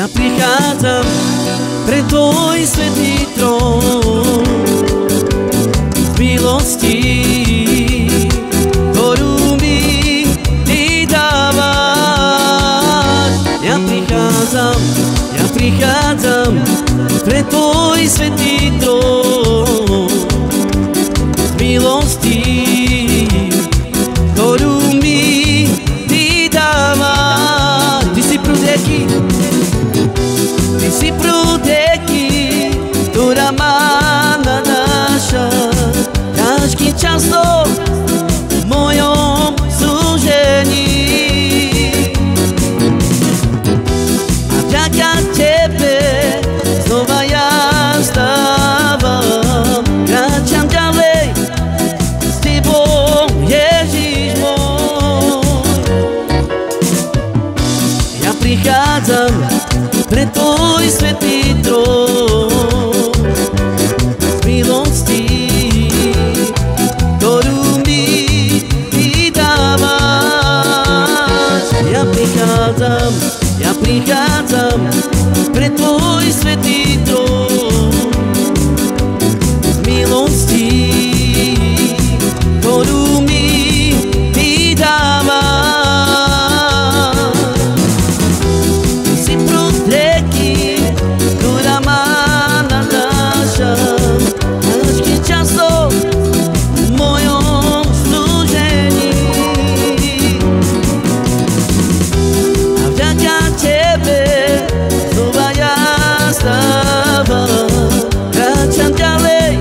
Ja prichádzam pre tvoj svätý trón z milosti, ktorú mi ty dávaš. Ja prichádzam pre tvoj svätý trón z milosti, ktorú mi ty dávaš. Ty si prúd rieky, ty si prúd rieky, ktorá ma nanáša ťažký čas v mojom súžení. A vďaka tebe znova ja stávam, kráčam ďalej s tebou, Ježiš môj. Ja prichádzam pre tvoj svätý trón z milosti, ktorú mi ty dávaš. Ja prichádzam pre tvoj svätý trón z milosti, ktorú mi ty dávaš. Ty si prúd rieky, ktorá ma nanáša ťažký časov v mojom slúžení. A vďaka tebe znova ja stávam, kráčam ďalej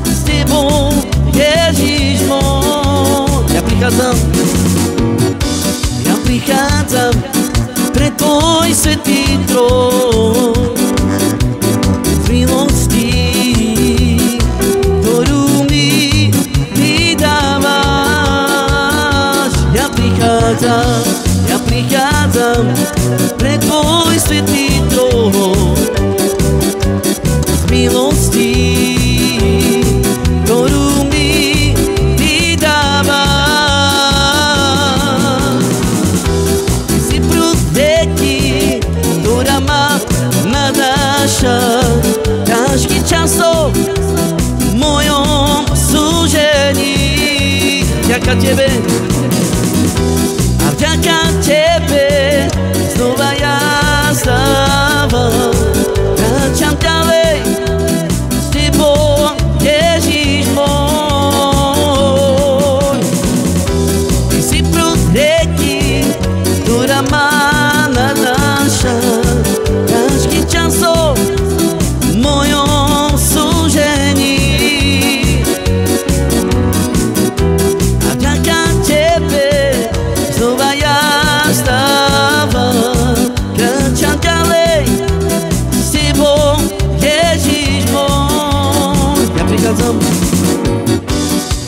s tebou, Ježiš môj. Ja prichádzam pre tvoj svätý trón z milosti, ktorú mi ty dávaš. Ja prichádzam pre tvoj svätý trón z milosti, ktorú mi ty dávaš. Ty si prúd rieky, ktorá ma nanáša ťažký časov v mojom súžení. Vďaka tebe a vďaka tebe znova ja stávam, kráčam ďalej s tebou, Ježiš môj. Ty si prúd rieky, ktorá ma nanáša ťažký časov v mojom súžení. A vďaka tebe znova ja stávam, kráčam ďalej s tebou, Ježiš môj.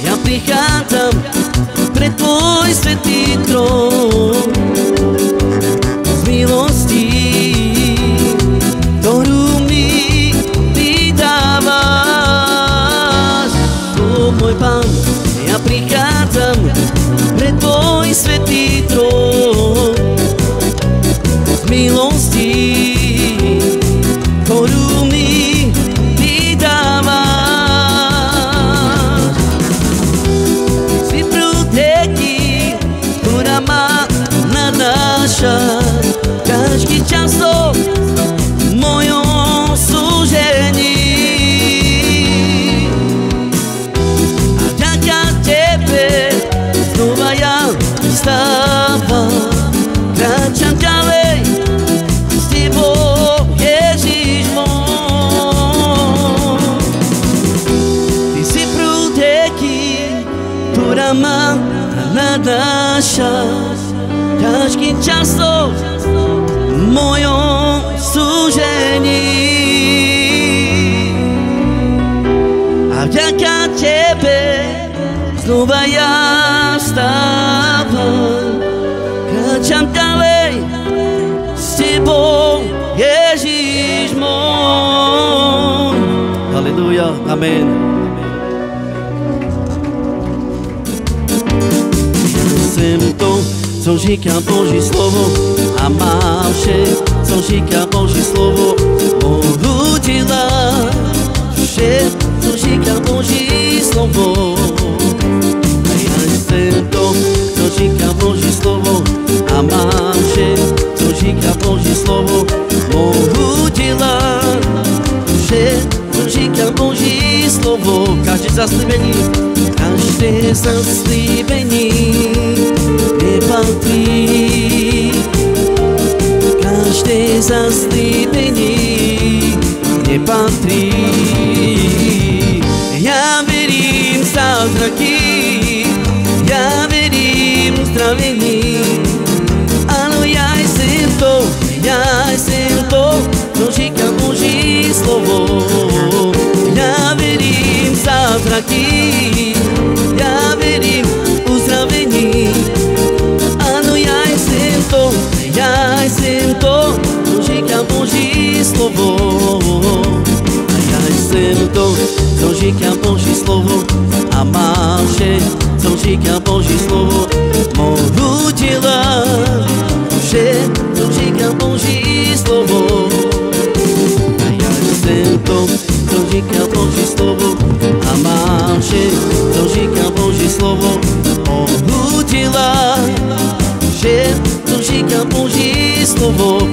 Ja prichádzam pre tvoj svätý trón z milosti, ktorú mi ty dávaš. O môj Pán, ja prichádzam pre tvoj svätý trón z milosti, ktorú mi ty dávaš. Ty si prúd rieky, ktorá ma nanáša ťažký časov v mojom súžení. A vďaka tebe znova ja stávam, kráčam ďalej s tebou, Ježiš môj. Ty si prúd rieky, ktorá ma nanáša ťažký časov v mojom súžení. A vďaka tebe znova ja stávam, kráčam ďalej s tebou, Ježiš môj. Halleluja, amen. Jsem to, co říká Boží slovo a má vše co říká Boží slovo, mohu dělat vše, co říká Boží slovo. A já jsem to, co říká Boží slovo, a mám vše, co říká Boží slovo, mohu dělat vše, co říká Boží slovo. Každé zaslíbení mi patří, každé zaslíbení mi patří. Já věřím zázraky, já věřím uzdravení. Ano, já jsem to, co říká Boží slovo. Já věřím zázraky, já věřím uzdravení. Ano, já jsem to, co říká Boží slovo. A já jsem to, co říká Boží slovo, a mám vše, co říká Boží slovo, mohu dělat vše, co říká Boží slovo. A já jsem to, co říká Boží slovo, a mám vše, co říká Boží slovo, mohu dělat vše, co říká Boží slovo.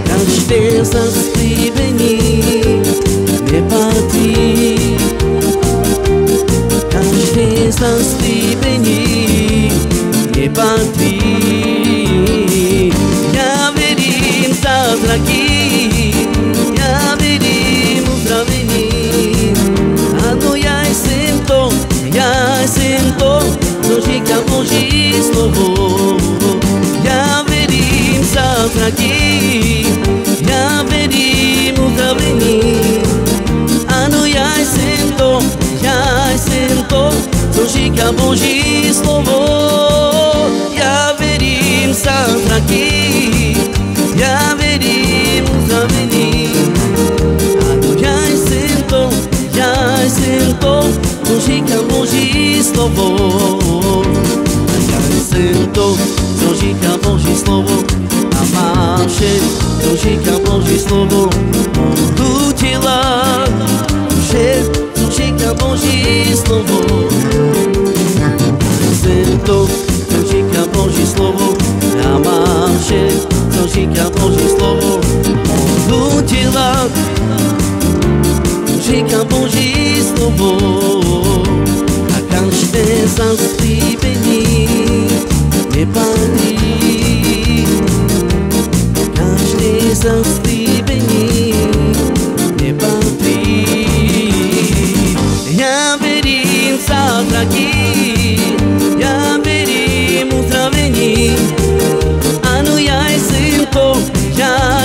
Každé zaslíbení mi patří, každé zaslíbení mi patří. Já věřím zázraky, já věřím uzdravení. Ano, já jsem to, co říká Boží slovo. Já věřím zázraky, já věřím uzdravení. Ano, já jsem to, co říká Boží slovo. Já věřím zázraky, já věřím uzdravení. Ano, já jsem to, co říká Boží slovo. Já jsem to, co říká Boží slovo, a mám vše, co říká Boží slovo, mohu dělat vše, co říká Boží slovo. Já jsem to, co říká Boží slovo, já mám vše, co říká Boží slovo, mohu dělat, co říká Boží slovo. A každé zaslíbení mi patří, každé zaslíbení mi patří. Já věřím zázraky, já věřím uzdravení. Ano, já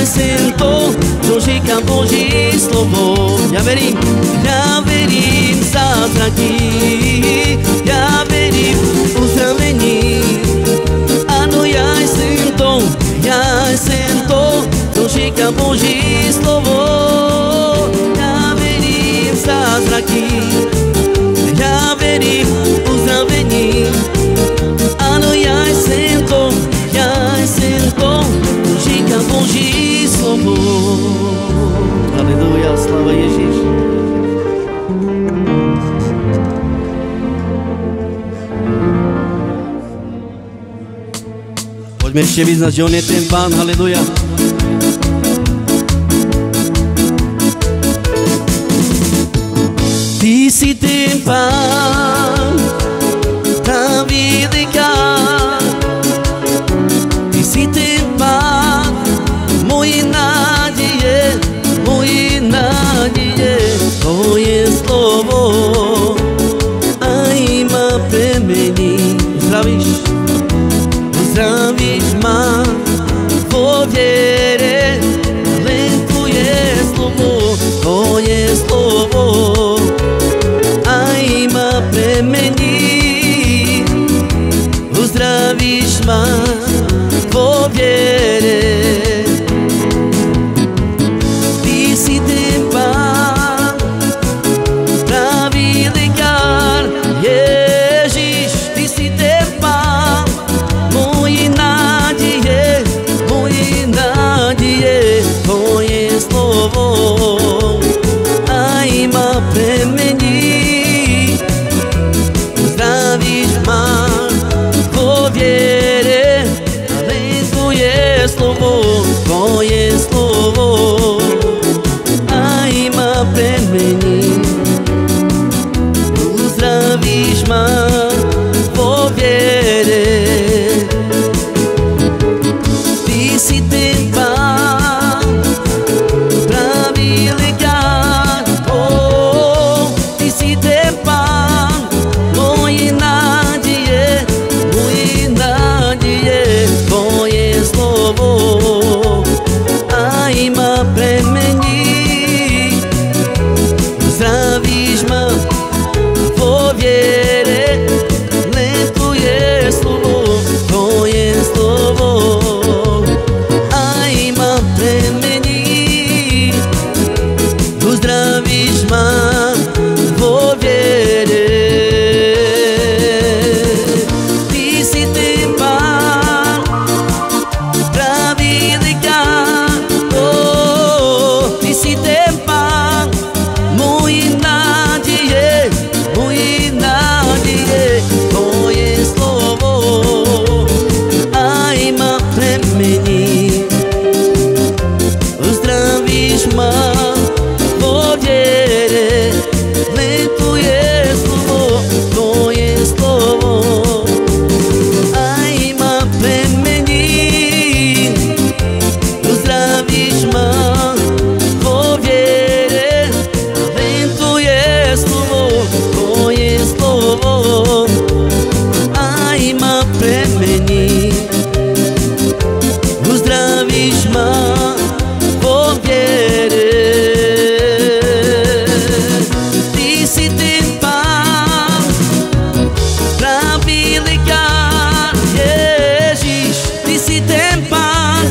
jsem to, co říká Boží slovo. Já věřím zázraky, já věřím uzdravení. Ano, já jsem to, co říká Boží slovo. Já věřím zázraky, já věřím uzdravení. Ano, já jsem to, co říká Boží slovo. Haleluja, sláva Ježíš. Pojďme ještě vyznat, že on je ten Pán, haleluja. Ty jsi ten Pán, ta veliká. Ty jsi ten Pán, moje naděje, tvoje slovo aj ma premení. Zdravíš ma vo viere, len tvoje slovo aj ma premení. uzdravíš ma vo viere. Ty si ten Pán, pravý lekár, Ty si ten Pán, moje nádeje, Tvoje slovo aj ma premení. Uzdravíš ma vo viere, len Tvoje slovo aj ma premení. Uzdravíš ma vo viere. Ty si ten Pán, pravý lekár, Ty si ten Pán, moje nádeje, Tvoje slovo aj ma premení. Uzdravíš ma vo viere, len Tvoje slovo aj ma premení. Uzdravíš ma vo viere, len Tvoje slovo aj ma premení. Uzdravíš ma vo viere. Ty si ten Pán, pravý lekár, Ježiš. Ty si ten Pán,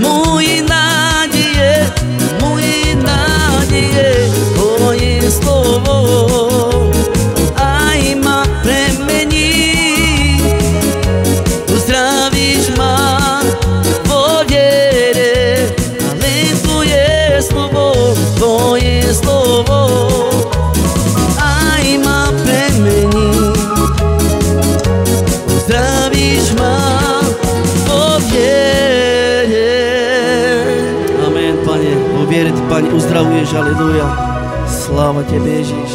moje nádeje, Tvoje slovo aj ma premení. Uzdravíš ma vo viere, len Tvoje slovo aj ma premení. Uzdravíš ma vo viere. Amen, Pane, vo viere Ty, Pane, uzdravuješ, aleluja. Sláva Tebe, Ježiš.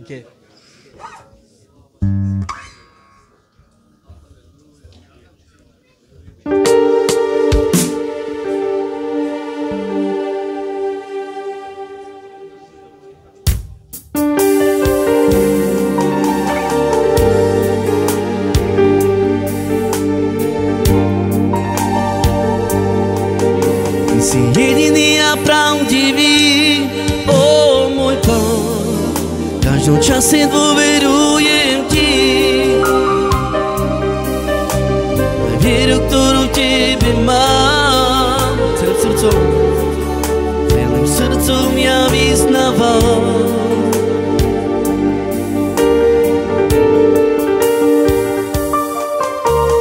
Okay. Ty si jediný a pravdivý, o môj Pán, v každom čase dôverujem Ti. Vieru, ktorú v Tebe mám, celým srdcom ja vyznávam.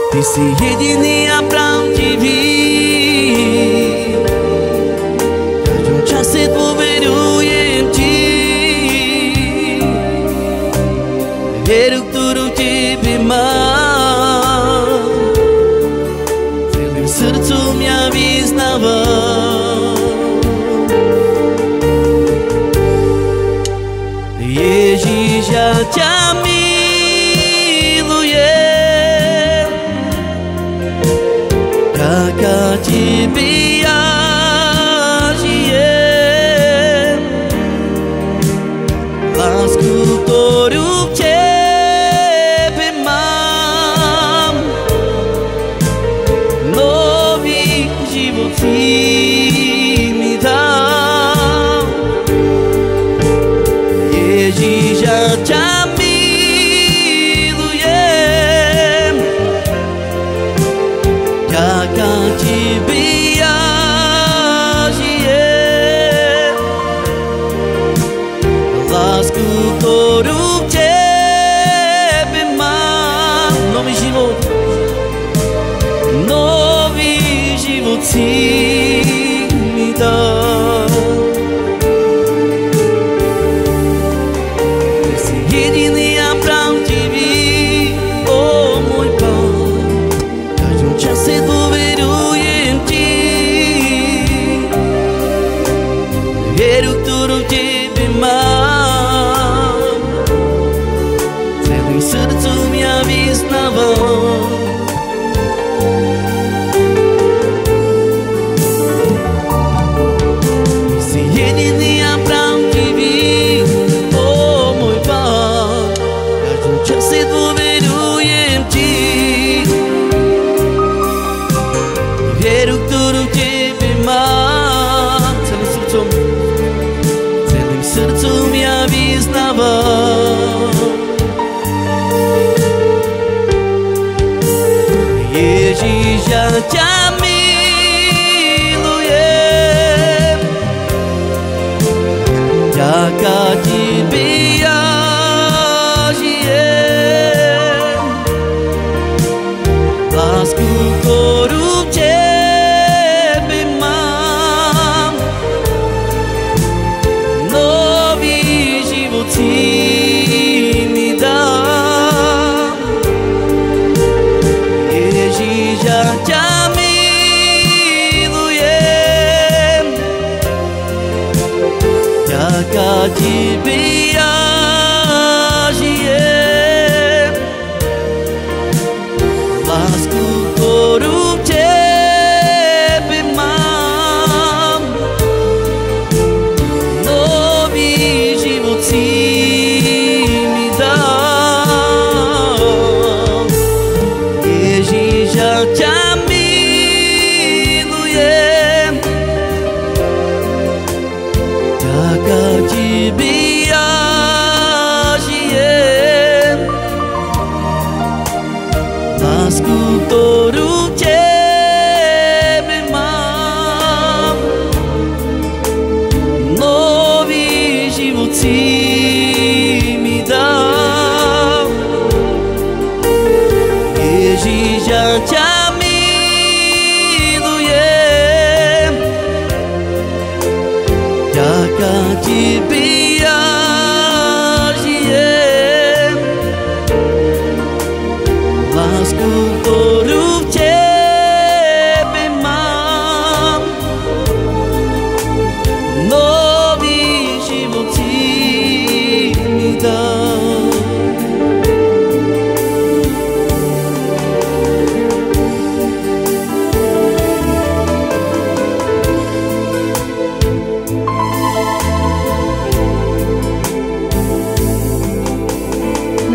Ty si jediný a pravdivý, v každom čase dôverujem Ti. Vieru, ktorú v Tebe mám, celým srdcom ja vyznávam. Ježiš, ja ťa milujem, vďaka Tebe ja žijem. Lásku, ktorú v Tebe mám, nový život Si mi dal. Ježiš, ja ťa milujem, vďaka Tebe ja celým srdcom ja vyznávam. Si jediný a pravdivý, o môj Pán, v každom čase dôverujem Ti. Vieru, ktorú v Tebe mám, celým srdcom ja vyznávam. Ježiš, ja ťa milujem, vďaka Tebe ja žijem. Lásku, ktorú v Tebe mám, nový život si mi dám. Ježiš, ja ťa milujem, vďaka Tebe ja žijem. Lásku, ktorú v Tebe mám, nový život si mi dám. Ježiš, ja ťa milujem, vďaka Tebe ja žijem. Lásku, ktorú v Tebe mám, nový život si mi dám. Ježiš, ja ťa milujem, vďaka Tebe ja žijem. Lásku, ktorú v Tebe mám, nový život si mi dám.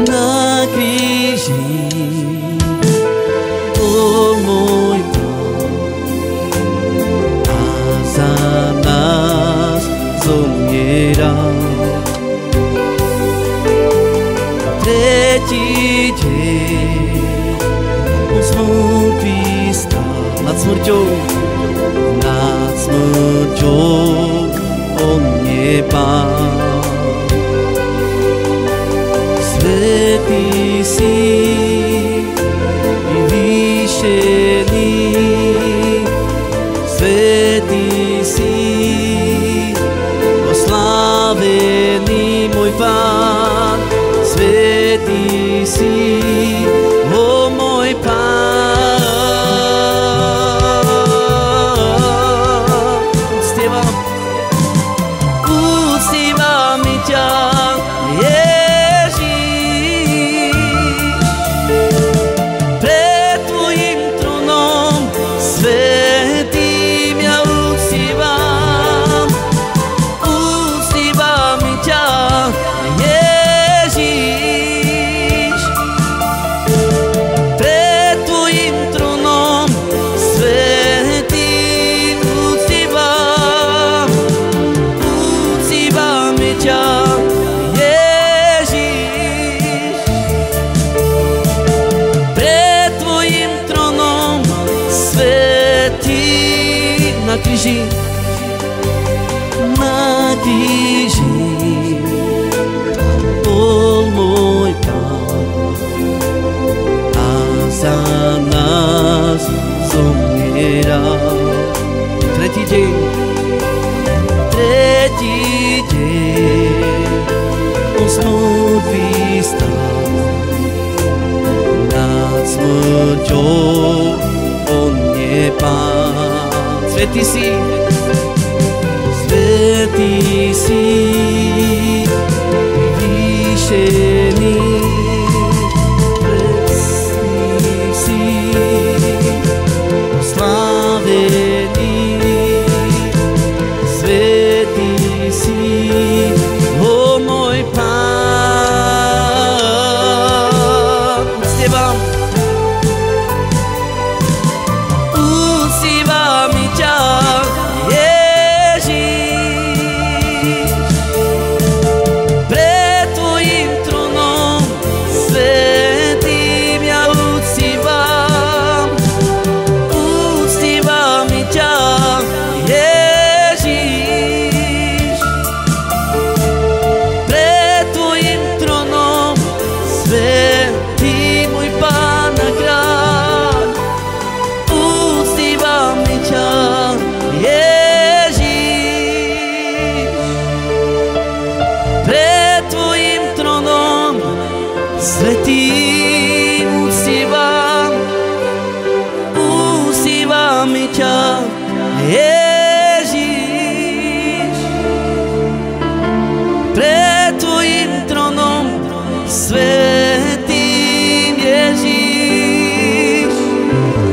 Na kríži bol môj Pán a za nás zomieral. Tretí deň on z mŕtvych vstal. Nad smrťou on je Pán. Svätý si, vyvýšený, svätý si, oslávený môj Pán. Svätý si, o môj Pán. Uctívame ťa, na kríži bol môj Pán a za nás zomieral. Tretí deň on z mŕtvych vstal. Nad smrťou on je Pán. Svätý si, vyvýšený, uctívame ťa, Ježiš. Pred tvojim trónom svätým, Ježiš,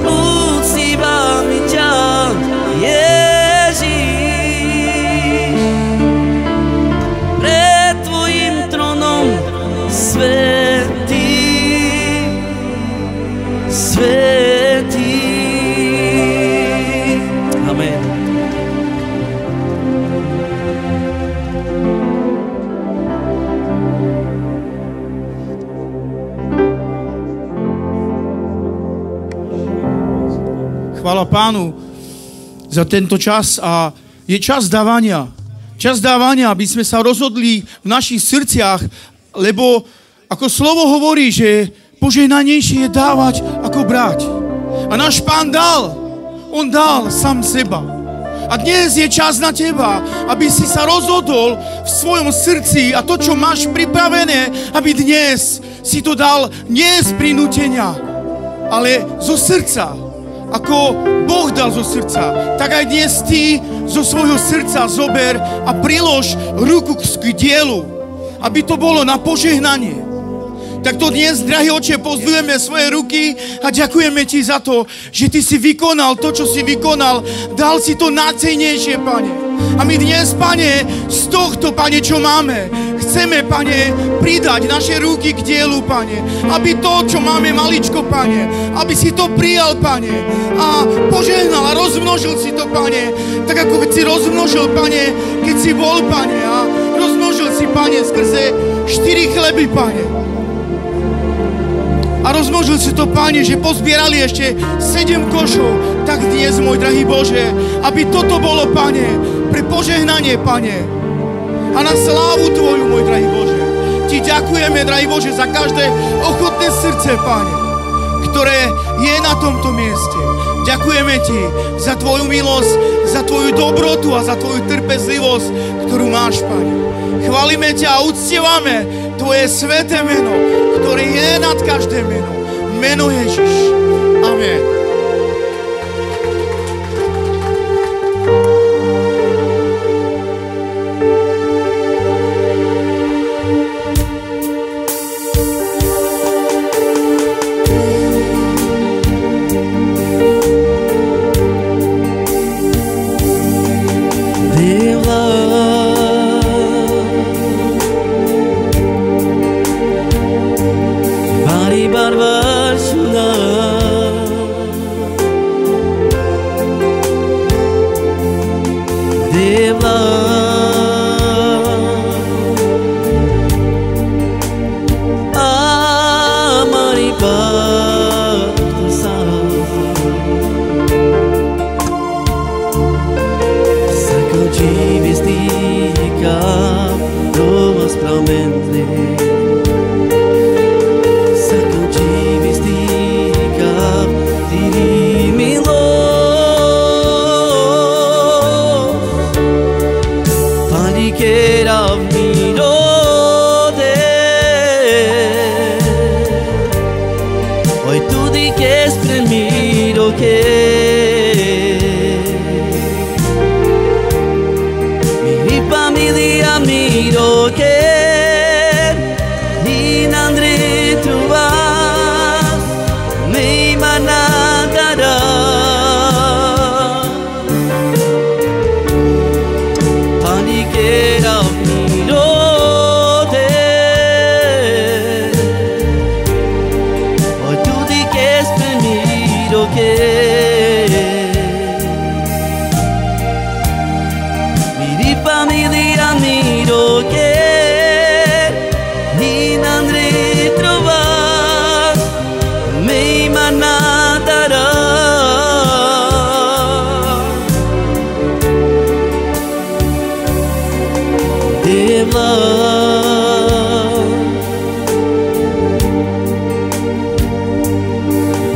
uctívame ťa, Ježiš. Pred tvojim trónom svätý, svätý. Amen. Chvála Pánu za tento čas a je čas dávania. Čas dávania, aby sme sa rozhodli v našich srdciach, lebo ako slovo hovorí, že požehnanejšie je dávať ako brať. A náš Pán dal, on dal sám seba. A dnes je čas na teba, aby si sa rozhodol v svojom srdci a to, čo máš pripravené, aby dnes si to dal nie z prinútenia, ale zo srdca. Ako Boh dal zo srdca, tak aj dnes ty zo svojho srdca zober a prilož ruku k dielu, aby to bolo na požehnanie. Tak to dnes, drahý Oče, pozdvihujeme svoje ruky a ďakujeme ti za to, že ty si vykonal to, čo si vykonal. Dal si to najcennejšie, Pane. A my dnes, Pane, z tohto, Pane, čo máme, chceme, Pane, pridať naše ruky k dielu, Pane. Aby to, čo máme maličko, Pane, aby si to prijal, Pane. A požehnal a rozmnožil si to, Pane. Tak ako keď si rozmnožil, Pane, keď si bol, Pane. A rozmnožil si, Pane, skrze 4 chleby, Pane. A rozmnožil si to, Pane, že pozbierali ešte 7 košov. Tak dnes, môj drahý Bože, aby toto bolo, Pane, pre požehnanie, Pane. A na slávu Tvoju, môj drahý Bože. Ti ďakujeme, drahý Bože, za každé ochotné srdce, Pane, ktoré je na tomto mieste. Ďakujeme Ti za Tvoju milosť, za Tvoju dobrotu a za Tvoju trpezlivosť, ktorú máš, Pane. Chválime Ťa a uctievame Tvoje sväté meno, ktoré je nad každé meno. Meno Ježiš. Amen.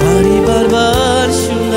Bari barbar shuna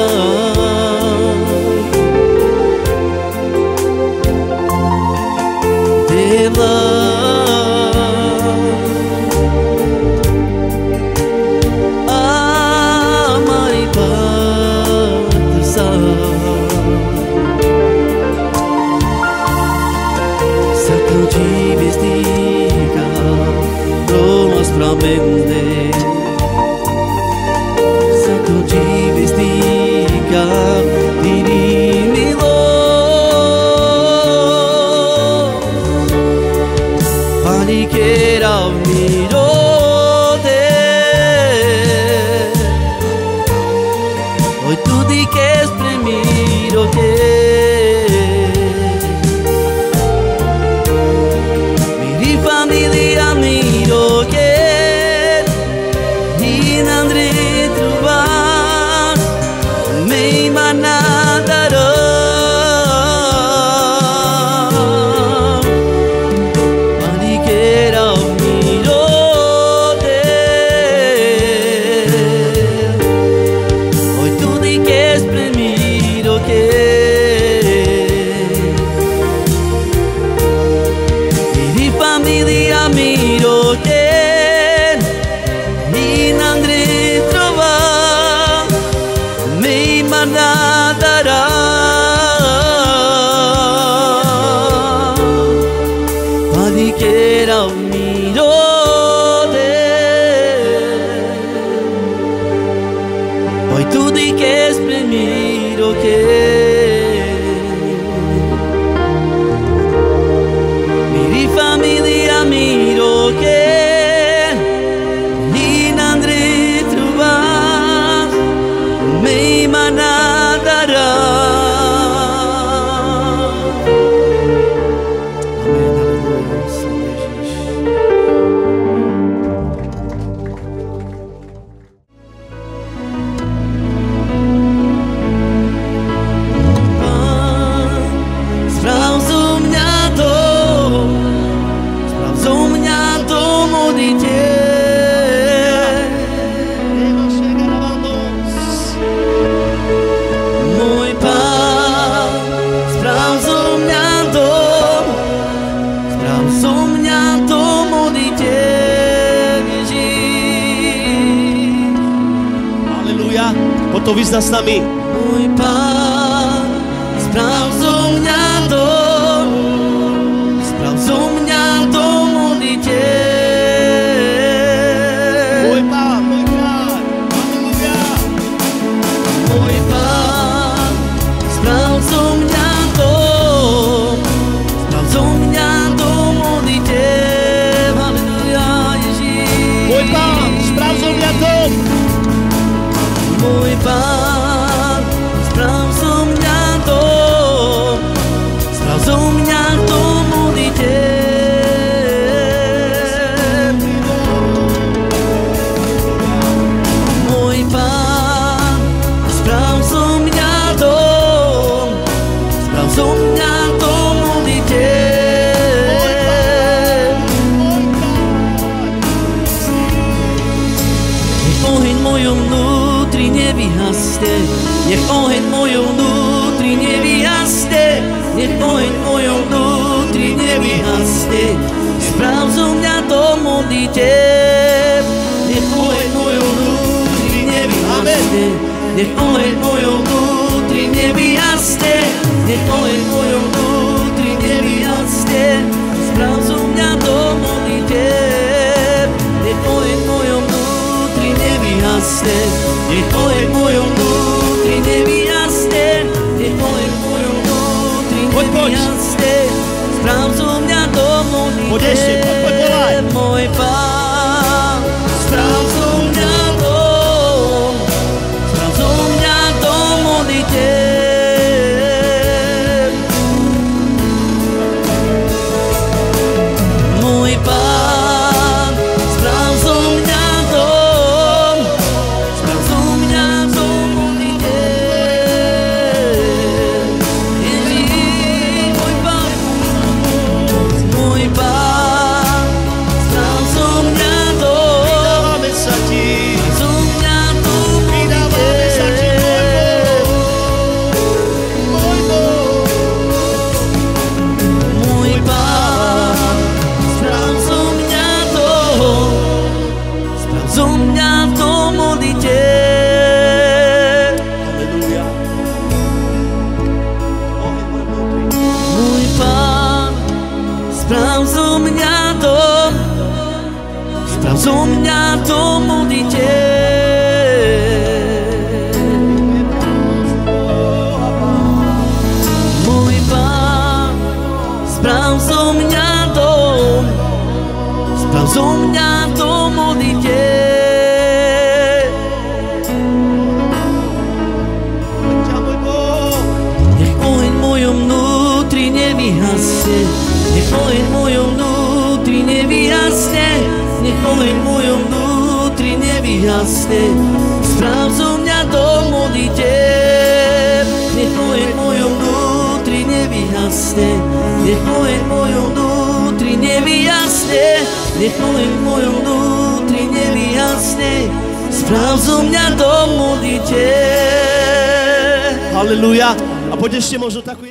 que exprimir o que mi famiglia miro che inandri trovar me manadara. To vyzna s nami. Môj Pán, sprav zo mňa dom modliteľ. Môj Pán, halleluja. Môj Pán, sprav zo mňa dom modliteľ. Halleluja, Ježíš. Môj Pán, sprav zo mňa dom. Môj Pán, sprav zo mňa dom modliteľ. Môj Pán, sprav zo mňa dom modliteľ. Nech oheň mojom vnútri nevyhasne, nech oheň mojom vnútri nevyhasne, nech oheň mojom vnútri nevyhasne. Sprav zo mňa to modliteľ, nech oheň mojom vnútri nevyhasne, nech oheň mojom vnútri nevyhasne, nech oheň mojom vnútri nevyhasne. Sprav zo mňa to modliteľ, nech oheň mojom vnútri nevyhasne, nech oheň mojom vnútri nevyhasne, nech oheň mojom vnútri nevyhasne. Sprav zo mňa to modliteľ, môj Pán, sprav zo mňa dom modliteľ. Môj Pán, sprav zo mňa dom modliteľ. Ježíš, môj Pán, môj Pán, sprav zo mňa dom Môj Pán, sprav zo mňa to modliteľ. Môj Pán, sprav zo mňa to modliteľ. Môj Pán, sprav zo mňa to modliteľ. Nech oheň mojom vnútri nevyhasne, nech oheň mojom vnútri nevyhasne, nech oheň mojom vnútri nevyhasne. Sprav zo mňa to modliteľ, nech oheň mojom vnútri nevyhasne, nech oheň mojom vnútri nevyhasne, nech oheň mojom vnútri nevyhasne. Sprav zo mňa to modliteľ. Halleluja. A poď ešte možno takú